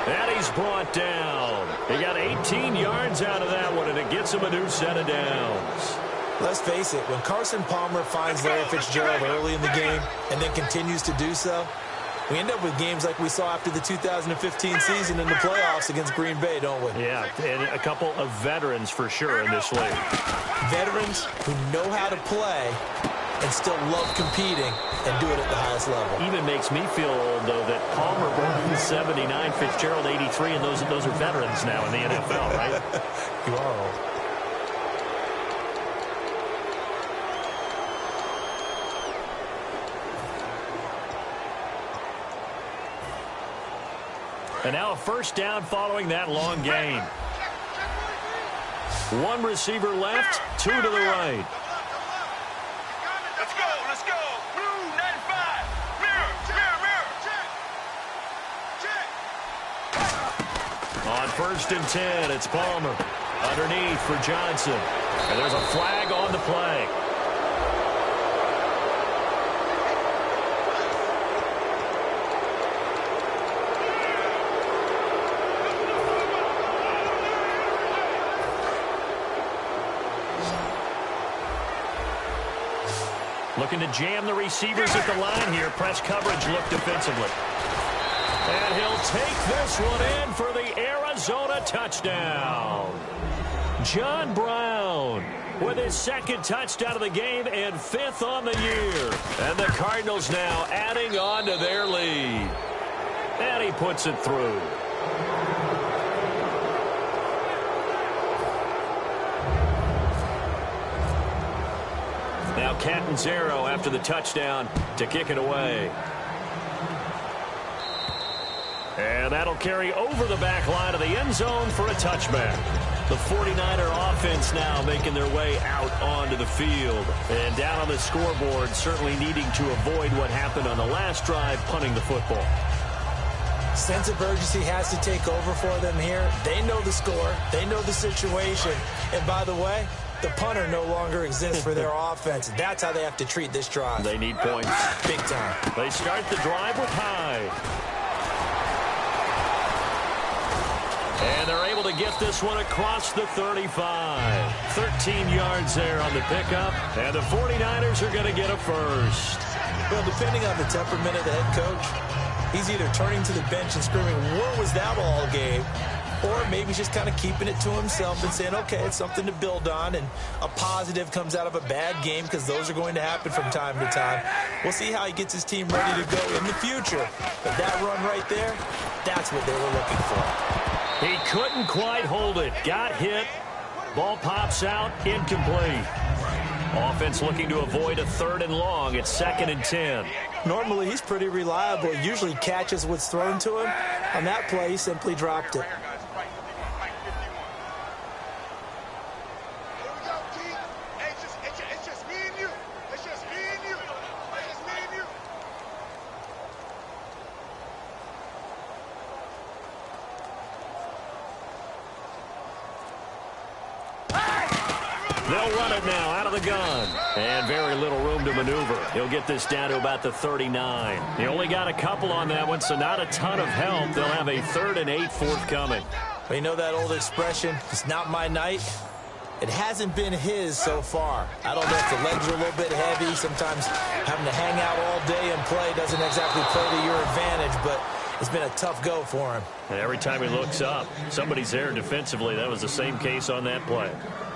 And he's brought down. He got 18 yards out of that one, and it gets him a new set of downs. Let's face it, when Carson Palmer finds Larry Fitzgerald early in the game and then continues to do so, we end up with games like we saw after the 2015 season in the playoffs against Green Bay, don't we? Yeah, and a couple of veterans for sure in this league. Veterans who know how to play and still love competing and do it at the highest level. Even makes me feel old, though, that Palmer broke 79, Fitzgerald 83, and those are veterans now in the NFL, right? You are old. And now a 1st down following that long gain. 1 receiver left, 2 to the right. Let's go. Let's go. Blue 95. Mirror. Mirror. Mirror. Check. On 1st and 10, it's Palmer. Underneath for Johnson. And there's a flag on the play. Looking to jam the receivers at the line here. Press coverage look defensively. And he'll take this one in for the Arizona touchdown. John Brown with his 2nd touchdown of the game and 5th on the year. And the Cardinals now adding on to their lead. And he puts it through. Now Catanzaro after the touchdown to kick it away. And that'll carry over the back line of the end zone for a touchback. The 49er offense now making their way out onto the field. And down on the scoreboard, certainly needing to avoid what happened on the last drive, punting the football. Sense of urgency has to take over for them here. They know the score. They know the situation. And by the way, the punter no longer exists for their offense. That's how they have to treat this drive. They need points. Big time. They start the drive with Hyde. And they're able to get this one across the 35. 13 yards there on the pickup. And the 49ers are going to get a first. Well, depending on the temperament of the head coach, he's either turning to the bench and screaming, "Where was that all game?" Or maybe he's just kind of keeping it to himself and saying, okay, it's something to build on, and a positive comes out of a bad game because those are going to happen from time to time. We'll see how he gets his team ready to go in the future. But that run right there, that's what they were looking for. He couldn't quite hold it. Got hit. Ball pops out. Incomplete. Offense looking to avoid a 3rd and long. It's 2nd and 10. Normally, he's pretty reliable. Usually catches what's thrown to him. On that play, he simply dropped it. They'll run it now out of the gun. And very little room to maneuver. He'll get this down to about the 39. He only got a couple on that one, so not a ton of help. They'll have a 3rd and 8 forthcoming. Well, you know that old expression, it's not my night? It hasn't been his so far. I don't know if the legs are a little bit heavy. Sometimes having to hang out all day and play doesn't exactly play to your advantage, but It's been a tough go for him. And every time he looks up, somebody's there defensively. That was the same case on that play.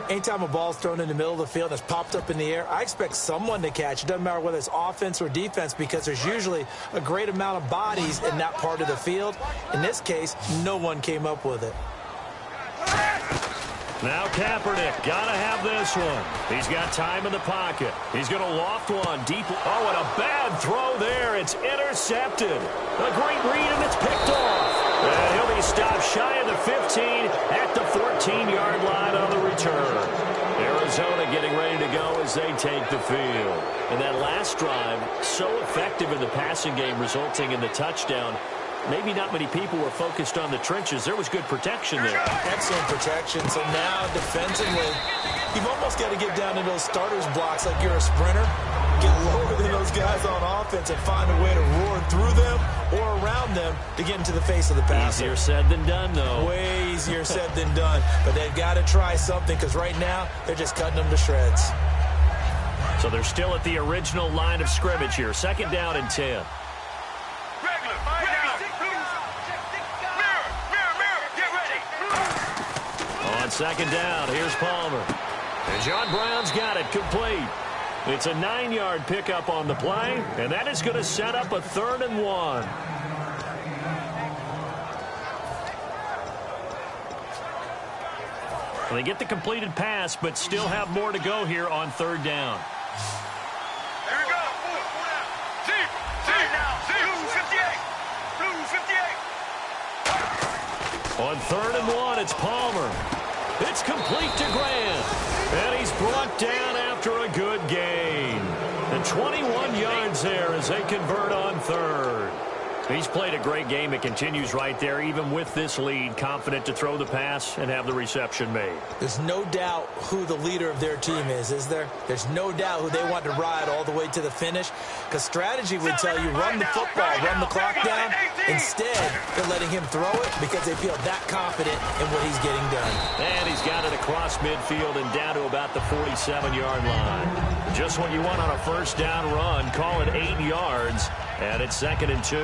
Anytime a ball's thrown in the middle of the field and it's popped up in the air, I expect someone to catch. It doesn't matter whether it's offense or defense because there's usually a great amount of bodies in that part of the field. In this case, no one came up with it. Now Kaepernick, gotta have this one. He's got time in the pocket. He's gonna loft one deep. Oh, and a bad throw there. It's intercepted. A great read, and it's picked off. And he'll be stopped shy of the 15 at the 14-yard line on the return. Arizona getting ready to go as they take the field. And that last drive, so effective in the passing game, resulting in the touchdown. Maybe not many people were focused on the trenches. There was good protection there. Excellent protection. So now, defensively, you've almost got to get down to those starters blocks like you're a sprinter. Get lower than those guys on offense and find a way to roar through them or around them to get into the face of the passer. Easier said than done, though. Way easier said than done. But they've got to try something because right now, they're just cutting them to shreds. So they're still at the original line of scrimmage here. 2nd down and 10. On 2nd down, here's Palmer. And John Brown's got it complete. It's a 9-yard pickup on the play, and that is going to set up a 3rd and 1. They get the completed pass, but still have more to go here on 3rd down. Here we go. Deep now. Blue 58. Blue 58. On 3rd and 1, it's Palmer. It's complete to Grant. And he's brought down after a good gain. And 21 yards there as they convert on 3rd. He's played a great game. It continues right there, even with this lead, confident to throw the pass and have the reception made. There's no doubt who the leader of their team is there? There's no doubt who they want to ride all the way to the finish. Because strategy would tell you, run the football, run the clock down. Instead, they're letting him throw it because they feel that confident in what he's getting done. And he's got it across midfield and down to about the 47-yard line. Just what you want on a 1st down run. Call it 8 yards. And it's 2nd and 2.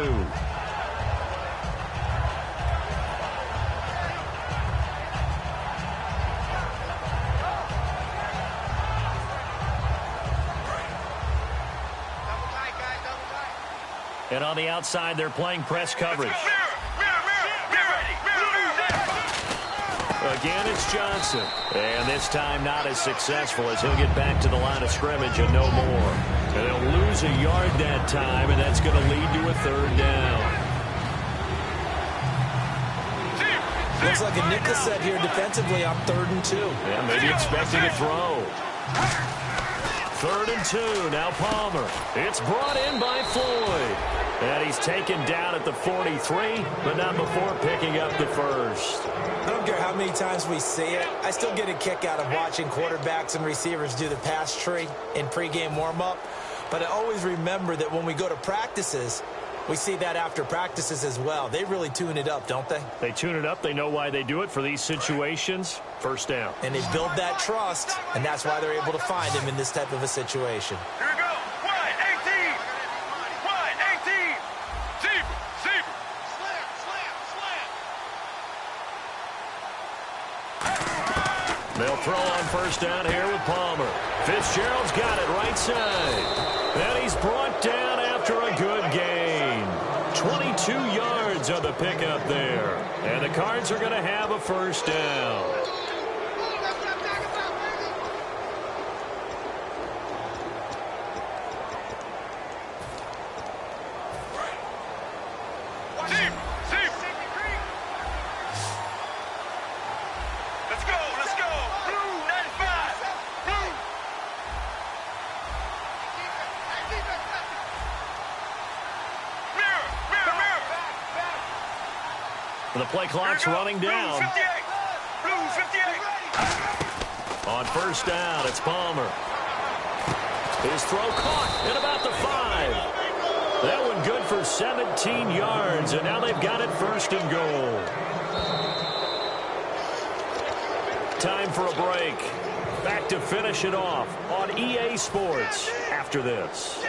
And on the outside, they're playing press coverage. Again, it's Johnson. And this time not as successful as he'll get back to the line of scrimmage and no more. And they'll lose a yard that time, and that's going to lead to a 3rd down. Looks like a nickel set here defensively on 3rd and 2. Yeah, maybe expecting a throw. 3rd and 2. Now Palmer. It's brought in by Floyd. And he's taken down at the 43, but not before picking up the 1st. I don't care how many times we see it. I still get a kick out of watching quarterbacks and receivers do the pass tree in pregame warm-up. But I always remember that when we go to practices, we see that after practices as well. They really tune it up, don't they? They tune it up. They know why they do it for these situations. 1st down. And they build that trust, and that's why they're able to find him in this type of a situation. Here we go. Wide 18. Wide 18. Zebra. Slam. They'll throw on 1st down here with Palmer. Fitzgerald's got it right side. And he's brought down after a good gain. 22 yards on the pickup there. And the Cards are going to have a 1st down. Let's go. Blue 95. Blue. The play clock's running down. Blue 58. On 1st down, it's Palmer. His throw caught at about the 5. That one good for 17 yards, and now they've got it 1st and goal. Time for a break. Back to finish it off on EA Sports after this.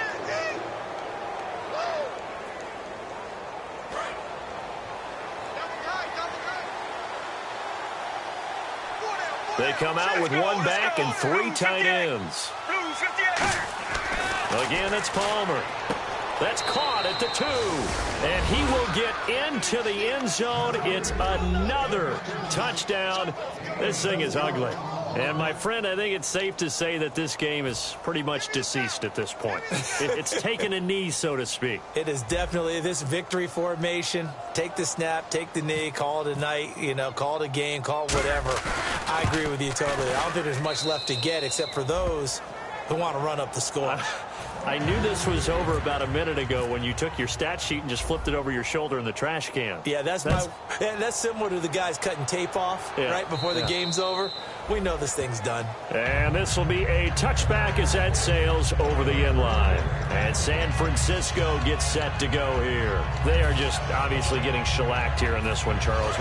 They come out with one back and 3 tight ends. Blue 58. Again, it's Palmer. That's caught at the 2. And he will get into the end zone. It's another touchdown. This thing is ugly. And, my friend, I think it's safe to say that this game is pretty much deceased at this point. It's taken a knee, so to speak. It is definitely this victory formation. Take the snap, take the knee, call it a night, call it a game, call it whatever. I agree with you totally. I don't think there's much left to get except for those who want to run up the score. I knew this was over about a minute ago when you took your stat sheet and just flipped it over your shoulder in the trash can. Yeah, that's similar to the guys cutting tape off right before the game's over. We know this thing's done. And this will be a touchback as that sails over the end line. And San Francisco gets set to go here. They are just obviously getting shellacked here in this one, Charles.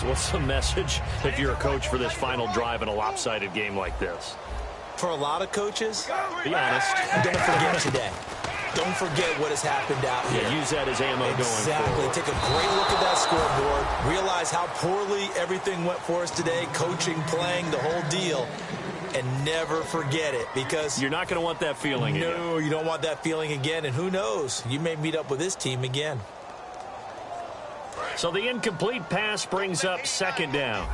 What's the message if you're a coach for this final drive in a lopsided game like this? For a lot of coaches, be honest, don't forget today. Don't forget what has happened out here. Yeah, use that as ammo going forward. Take a great look at that scoreboard. Realize how poorly everything went for us today. Coaching, playing, the whole deal. And never forget it, because you're not going to want that feeling again. No, you don't want that feeling again. And who knows? You may meet up with this team again. So the incomplete pass brings up 2nd down.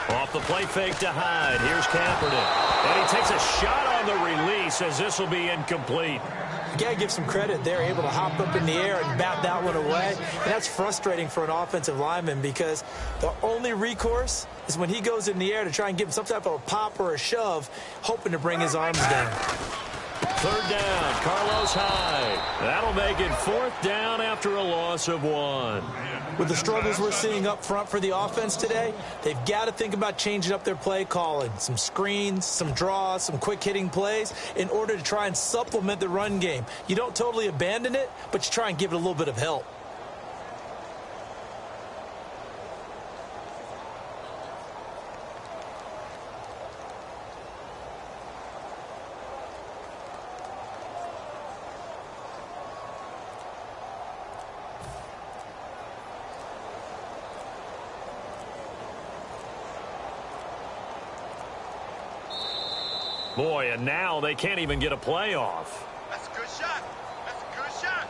Off the play fake to Hyde. Here's Kaepernick. And he takes a shot on the release as this will be incomplete. You got to give some credit. They're able to hop up in the air and bat that one away. And that's frustrating for an offensive lineman, because the only recourse is when he goes in the air to try and give him some type of a pop or a shove, hoping to bring his arms down. 3rd down, Carlos Hyde. That'll make it 4th down after a loss of 1. With the struggles we're seeing up front for the offense today, they've got to think about changing up their play calling. Some screens, some draws, some quick-hitting plays in order to try and supplement the run game. You don't totally abandon it, but you try and give it a little bit of help. Boy, and now they can't even get a play off. That's a good shot. That's a good shot.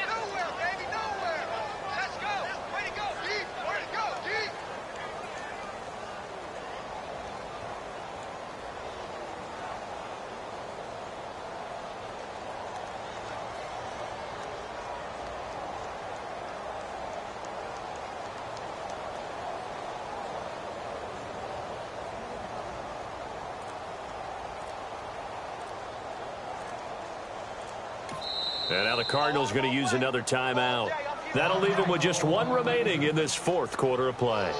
Nowhere, baby, nowhere. Let's go. Way to go, D. Way to go, D. And now the Cardinals going to use another timeout. That'll leave them with just 1 remaining in this 4th quarter of play.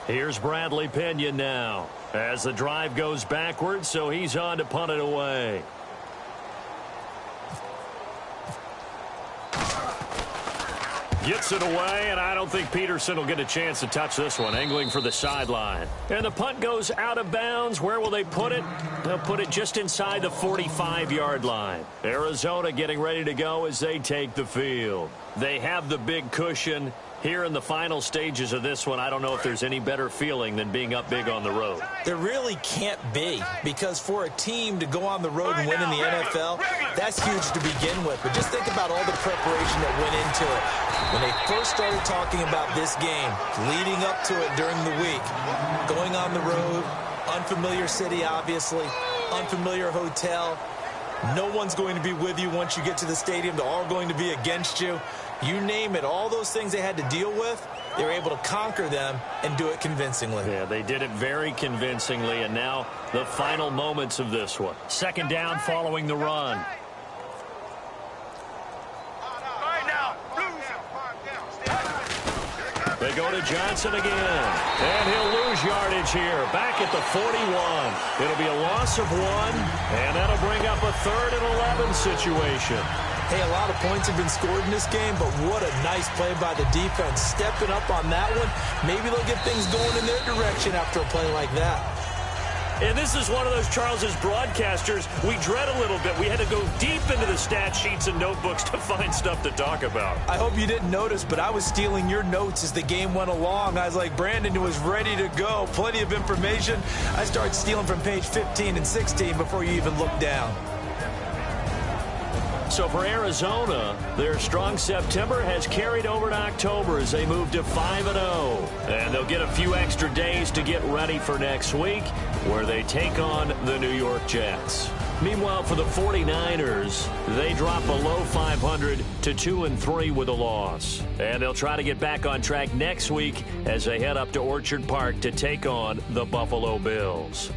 Here's Bradley Pinion now as the drive goes backwards, so he's on to punt it away. Gets it away, and I don't think Peterson will get a chance to touch this one, angling for the sideline. And the punt goes out of bounds. Where will they put it? They'll put it just inside the 45-yard line. Arizona getting ready to go as they take the field. They have the big cushion. Here in the final stages of this one, I don't know if there's any better feeling than being up big on the road. There really can't be, because for a team to go on the road and win in the NFL, that's huge to begin with. But just think about all the preparation that went into it. When they first started talking about this game, leading up to it during the week, going on the road, unfamiliar city, obviously, unfamiliar hotel. No one's going to be with you once you get to the stadium. They're all going to be against you. You name it, all those things they had to deal with, they were able to conquer them and do it convincingly. Yeah, they did it very convincingly, and now the final moments of this one. 2nd down following the run. They go to Johnson again, and he'll lose yardage here, back at the 41. It'll be a loss of 1, and that'll bring up a 3rd and 11 situation. Hey, a lot of points have been scored in this game, but what a nice play by the defense. Stepping up on that one, maybe they'll get things going in their direction after a play like that. And this is one of those, Charles, as broadcasters, we dread a little bit. We had to go deep into the stat sheets and notebooks to find stuff to talk about. I hope you didn't notice, but I was stealing your notes as the game went along. I was like, Brandon was ready to go. Plenty of information. I started stealing from page 15 and 16 before you even looked down. So for Arizona, their strong September has carried over to October as they move to 5-0. And they'll get a few extra days to get ready for next week, where they take on the New York Jets. Meanwhile, for the 49ers, they drop below 500 to 2-3 with a loss. And they'll try to get back on track next week as they head up to Orchard Park to take on the Buffalo Bills.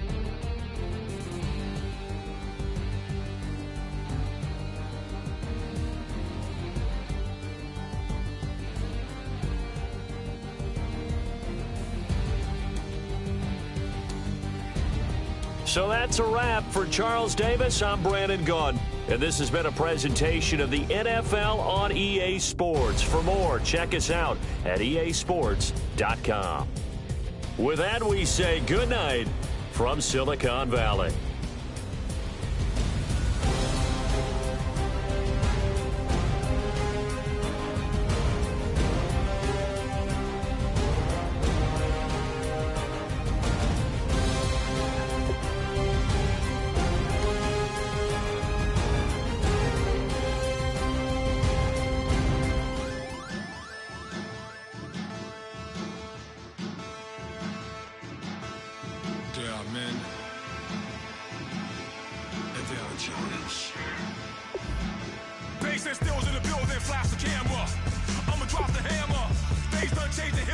So that's a wrap. For Charles Davis, I'm Brandon Gaudin. And this has been a presentation of the NFL on EA Sports. For more, check us out at easports.com. With that, we say good night from Silicon Valley. Bass and stills in the building, flash the camera. I'ma drop the hammer. Things done changing.